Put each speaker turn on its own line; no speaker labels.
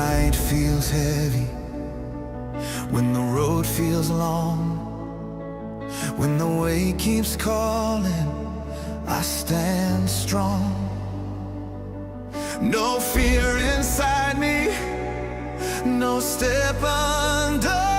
night feels heavy, when the road feels long, when the way keeps calling, I stand strong. No fear inside me, no step undone.